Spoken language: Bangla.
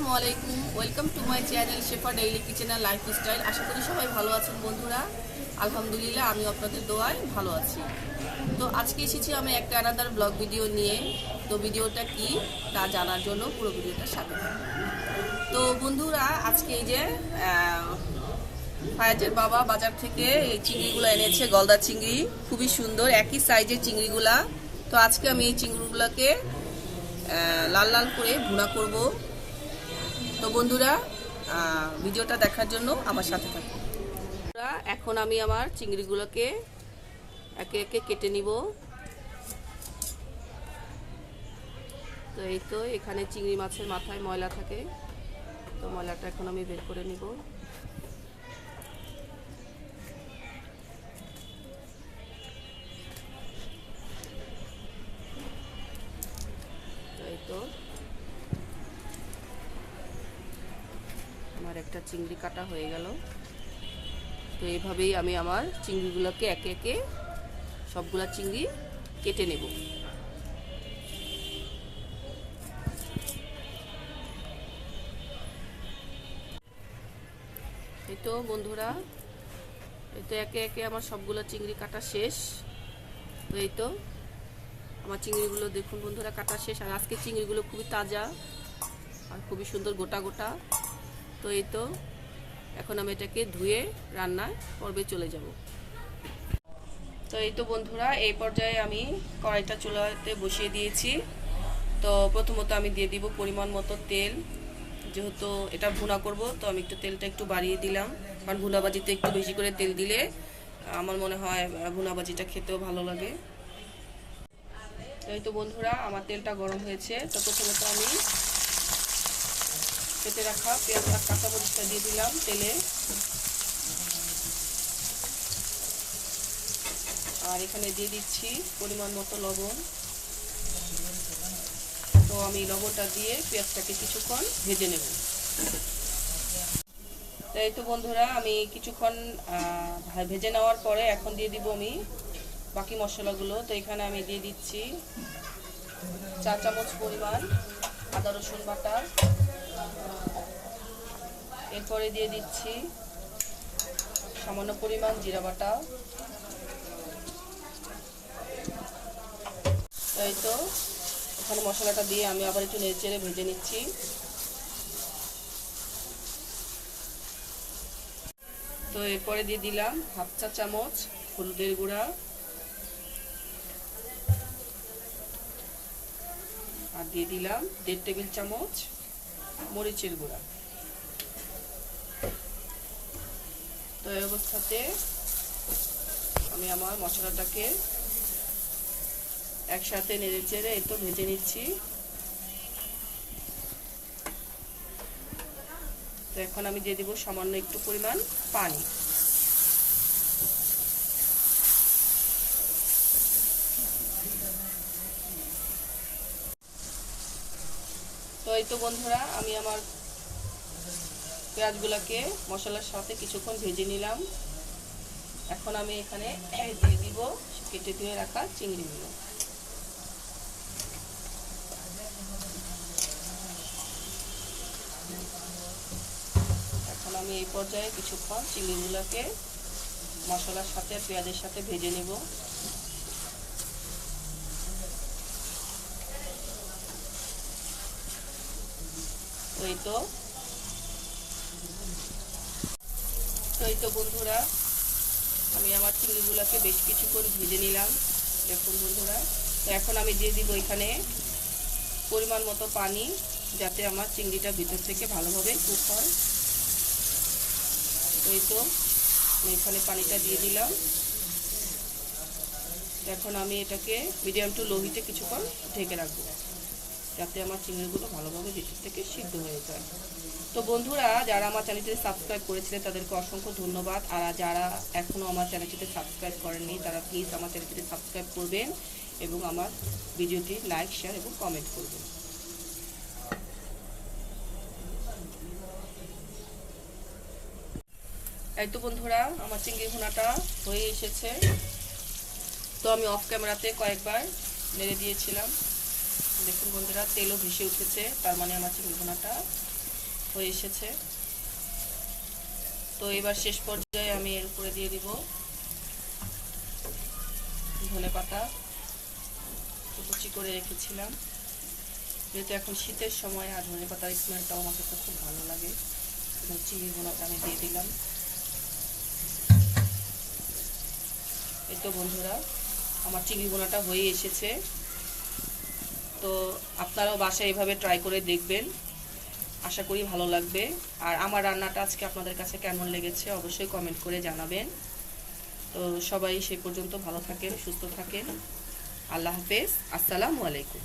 আসসালামু আলাইকুম, welcome to my channel Shefa daily kitchen আর লাইফস্টাইল। আশা করি সবাই ভালো আছেন বন্ধুরা। আলহামদুলিল্লাহ, আমি আপনাদের দোয়ায় ভালো আছি। তো আজকে এসেছি আমি একটা আনাদার ব্লগ ভিডিও নিয়ে। তো ভিডিওটা কি তা জানার জন্য পুরো ভিডিওটা সাথে থাকুন। তো বন্ধুরা, আজকে এই যে ফায়াজের বাবা বাজার থেকে এই চিংড়িগুলো এনেছে, গলদা চিংড়ি, খুবই সুন্দর একই সাইজের চিংড়িগুলা। তো আজকে আমি এই চিংড়িগুলোকে লাল লাল করে ভুনা করব। তো বন্ধুরা, ভিডিওটা দেখার জন্য আমার সাথে থাকুন। এখন আমি আমার চিংড়িগুলোকে একে একে কেটে নিব। তো এই তো এখানে চিংড়ি মাছের মাথায় ময়লা থাকে, তো ময়লাটা এখন আমি বের করে নিব। তো এই তো আমার একটা চিংড়ি কাটা হয়ে গেল। তো এইভাবেই আমি আমার চিংড়িগুলোকে একে একে সবগুলা চিংড়ি কেটে নেব। এই তো বন্ধুরা, এই তো একে একে আমার সবগুলো চিংড়ি কাটা শেষ। তো এই তো আমার চিংড়িগুলো দেখুন বন্ধুরা, কাটা শেষ। আর আজকে চিংড়িগুলো খুবই তাজা আর খুবই সুন্দর গোটা গোটা। তো এই তো এখন আমি এটাকে ধুয়ে রান্নার পর্বে চলে যাব। তো এই তো বন্ধুরা, এই পর্যায়ে আমি কড়াইটা চুলাতে বসিয়ে দিয়েছি। তো প্রথমত আমি দিয়ে দিব পরিমাণ মতো তেল। যেহেতু এটা ভুনা করব, তো আমি তেলটা একটু বাড়িয়ে দিলাম, কারণ ভুনাবাজিতে একটু বেশি করে তেল দিলে আমার মনে হয় ভুনাবাজিটা খেতেও ভালো লাগে। তো এই তো বন্ধুরা, আমার তেলটা গরম হয়েছে। তো প্রথমত আমি কেটে রাখা পেঁয়াজ আর কাঁচামরিচটা দিয়ে দিলাম তেলে। আর এখানে দিয়ে দিচ্ছি পরিমাণ মতো লবণ। তো আমি লবণটা দিয়ে পেঁয়াজটাকে কিছুক্ষণ ভেজে নেব। তাই তো বন্ধুরা, আমি কিছুক্ষণ ভেজে নেওয়ার পরে এখন দিয়ে দিব আমি বাকি মশলাগুলো। তো এখানে আমি দিয়ে দিচ্ছি 4 চামচ পরিমাণ আদা রসুন বাটা। এরপরে দিয়ে দিচ্ছি সামান্য পরিমাণ জিরা বাটা। এই তো এখানে মশলাটা দিয়ে আমি আবার একটু নেড়েচেড়ে ভেজে নিচ্ছি। তো এরপরে দিয়ে দিলাম 1/2 চা চামচ হলুদের গুঁড়া আর দিয়ে দিলাম 1.5 টেবিল চামচ মরিচের গুঁড়া। তো এই অবস্থাতে আমি আমার মশলাটাকে একসাথে নেড়েচেড়ে এই তো ভেজে নিচ্ছি। তো এখন আমি দিয়ে দিব সামান্য একটু পরিমাণ পানি। তো এই তো বন্ধুরা, আমি আমার পেঁয়াজগুলোকে মশলার সাথে কিছুক্ষণ ভেজে নিলাম। এখন আমি এখানে দিয়ে দিব কেটে ধুয়ে রাখা চিংড়িগুলো। এখন আমি এই পর্যায়ে কিছুক্ষণ চিংড়িগুলোকে মশলার সাথে পেঁয়াজের সাথে ভেজে নেব। তো এই তো বন্ধুরা, আমি আমার চিংড়িগুলোকে বেশ কিছুক্ষণ ভেজে নিলাম। দেখুন বন্ধুরা, তো এখন আমি দিয়ে দিব এখানে পরিমাণ মতো পানি, যাতে আমার চিংড়িটা ভিতর থেকে ভালোভাবে কুক হয়। তো এই তো আমি এখানে পানিটা দিয়ে দিলাম। এখন আমি এটাকে মিডিয়াম টু লো হিটে কিছুক্ষণ ঢেকে রাখবো, যাতে আমার চিংড়িগুলো ভালোভাবে ভিতর থেকে সিদ্ধ হয়ে যায়। তো বন্ধুরা, যারা আমার চ্যানেলটি সাবস্ক্রাইব করেছিলেন তাদেরকে অসংখ্য ধন্যবাদ। আর যারা এখনও আমার চ্যানেলটিতে সাবস্ক্রাইব করেননি তারা প্লিজ আমার চ্যানেলটিতে সাবস্ক্রাইব করবেন এবং আমার ভিডিওটি লাইক, শেয়ার এবং কমেন্ট করবেন। এই তো বন্ধুরা, আমার চিংড়ি ভুনাটা হয়ে এসেছে। তো আমি অফ ক্যামেরাতে কয়েকবার নেড়ে দিয়েছিলাম। দেখুন বন্ধুরা, তেলও ভেসে উঠেছে, তার মানে আমার চিংড়ি ভুনাটা হয়ে এসেছে। তো এবার শেষ পর্যায়ে আমি এর উপরে দিয়ে দিব ধনেপাতা কুচি করে রেখেছিলাম। যেহেতু এখন শীতের সময় আর ধনেপাতার স্মেলটাও আমার কাছে খুব ভালো লাগে, এবং চিংড়ি ভুনাটা আমি দিয়ে দিলাম। এই তো বন্ধুরা, আমার চিংড়ি ভুনাটা হয়ে এসেছে। তো আপনারাও বাসায় এভাবে ট্রাই করে দেখবেন, আশা করি ভালো লাগবে। আর আমার রান্নাটা আজকে আপনাদের কাছে কেমন লেগেছে অবশ্যই কমেন্ট করে জানাবেন। তো সবাই সে পর্যন্ত ভালো থাকেন, সুস্থ থাকেন। আল্লাহ হাফেজ, আসসালামু আলাইকুম।